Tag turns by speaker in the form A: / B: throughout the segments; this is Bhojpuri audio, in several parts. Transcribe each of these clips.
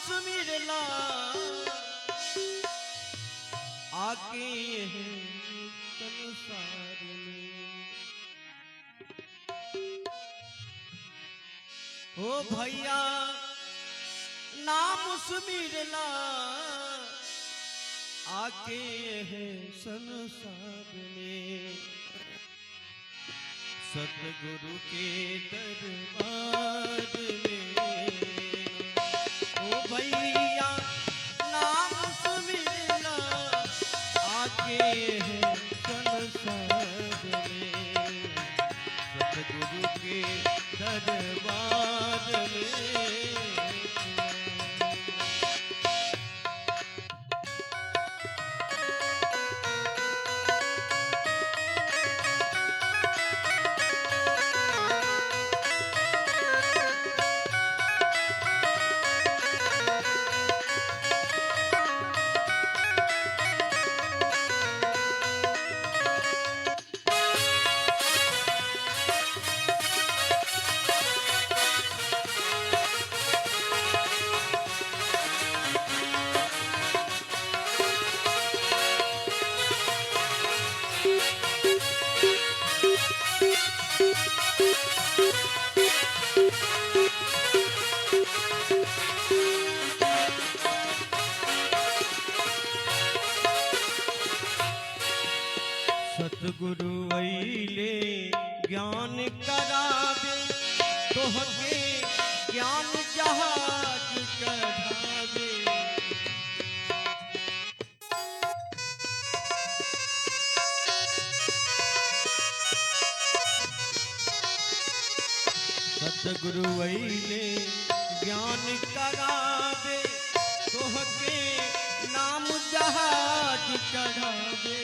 A: सुमिरला आके हैं संसार में। ओ भैया नाम सुमिरला आके हैं संसार में। सतगुरु के दरबार में। ओ भैया नाम सुमिरला आके हैं संसार में। सतगुरु के दरबार में। सतगुरु अइले ज्ञान करावे तोहके ज्ञान जहाज चढ़ावे। सतगुरु अइले ज्ञान करावे तोहके नाम जहाज चढ़ावे।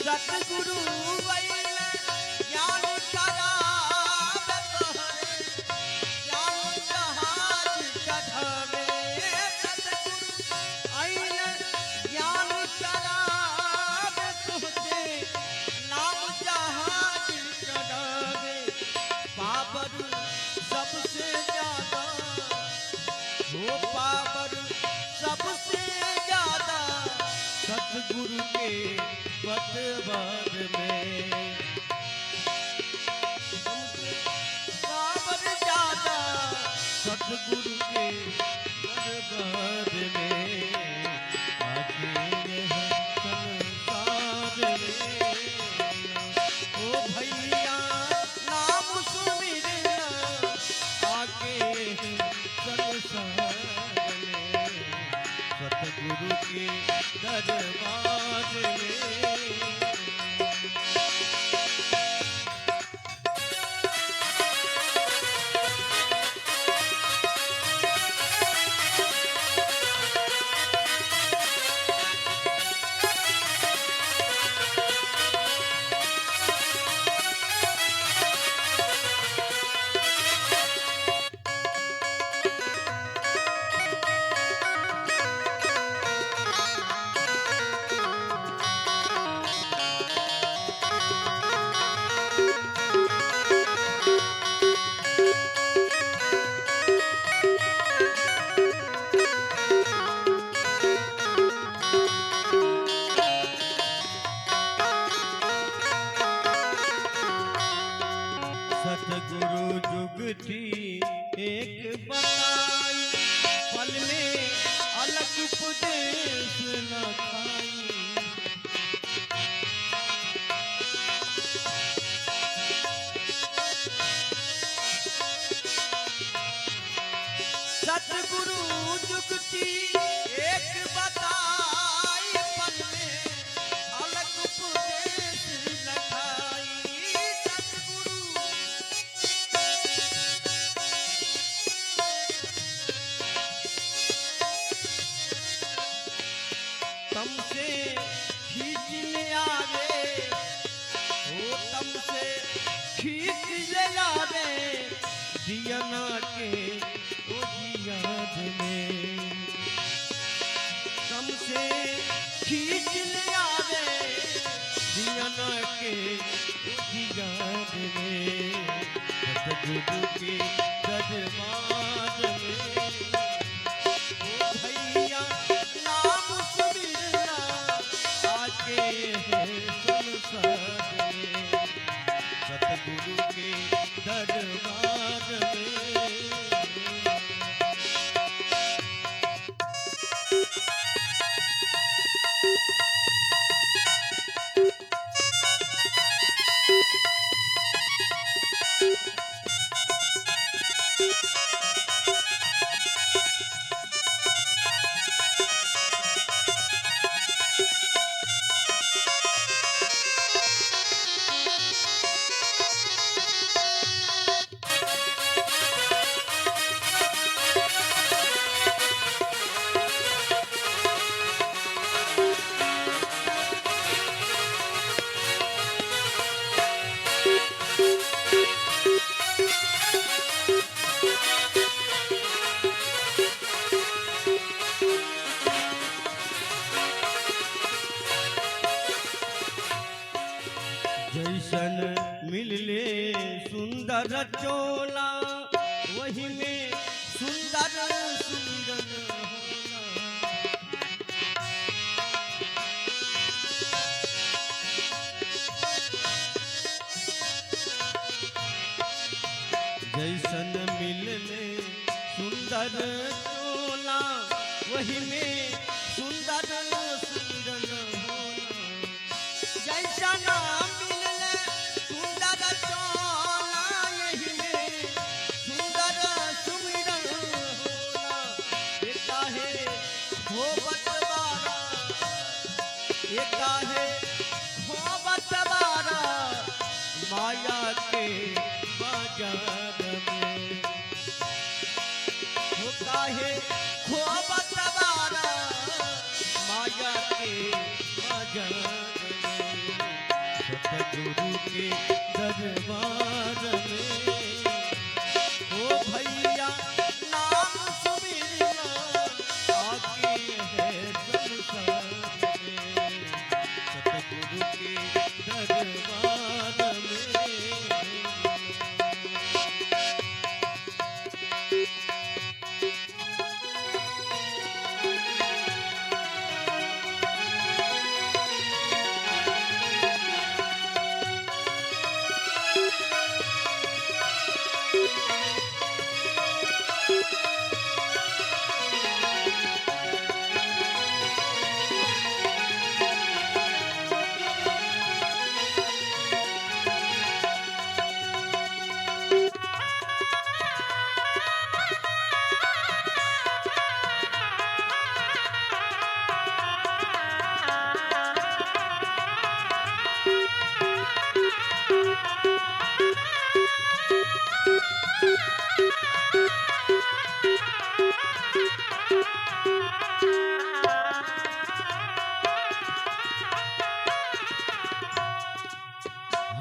A: सतगुरु अइले ज्ञान करावे तोहरे ज्ञान जहाज चढ़ावे। सतगुरु अइले ज्ञान करावे तोहरे नाम जहाज चढ़ावे। पावर सबसे ज्यादा हो पावर सबसे ज्यादा सतगुरु के बतवार में। पावर ज्यादा सतगुरु के दरबार में। आके हैं संसार में। ओ भैया नाम सुमिरला आके हैं संसार में। सतगुरु के दरबार में। सतगुरु जुगती एक बताई पल में अलग उपदेश न खाई। सतगुरु जुगती एक बताई पल में अलग उपदेश न खाई। तमसे खींच ले आवे हो तमसे खींच ले आवे दियना के ओ याद में। तमसे खींच ले आवे दियना के ओ याद में। सतगुरु के दरबार में। चोला वही में सुंदर सुंदर होला। जैसन मिलले सुंदर चोला वही में सुंदर सुंदर होला। जैसा नाम मिलले सुंदर चोला यही में सुंदर सुंदर होला। एका है भोबत बारा, एका है भोबत बारा माया के बाजार में। हो काहे खोबत बारा माया के बाजार में। सतगुरु के दरबार में ओ भैया नाम सुमिरना आके है संसार में। सतगुरु के दरबार में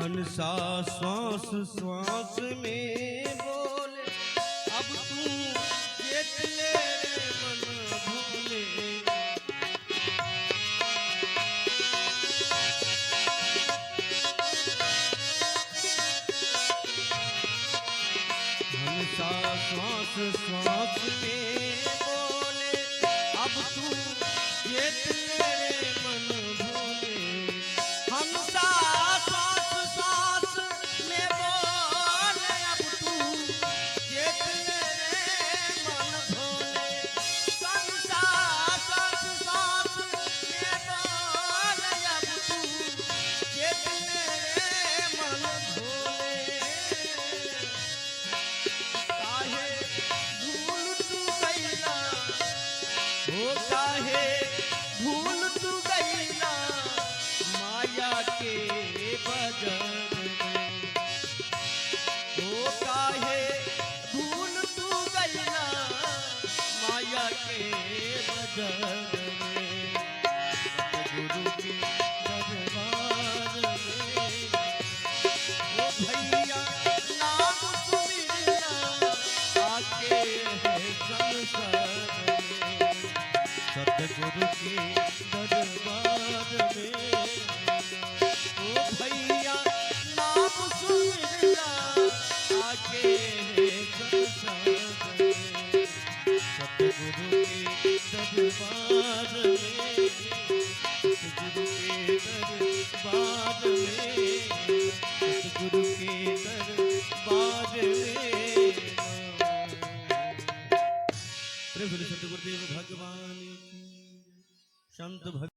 A: हंसा श्वास श्वास में बोले अब तू चेत ले रे मन भोले। हंसा श्वास श्वास में बोले अब तू चेत ले रे मन भोले। हंसा काहे भूल तू गईला माया के बजर में। ओ काहे भूल तू गईला माया के बजर में। गुरु के दरबार में ओ भैया नाम सुमिरना आके है संसार में। सतगुरु के दरबार में ओ भैया नाम सुमिरना आके है संसार में। सतगुरु के दरबार में, सतगुरु के दरबार में, सतगुरु के दरबार में। सतगुरुदेव भगवान संत भक्त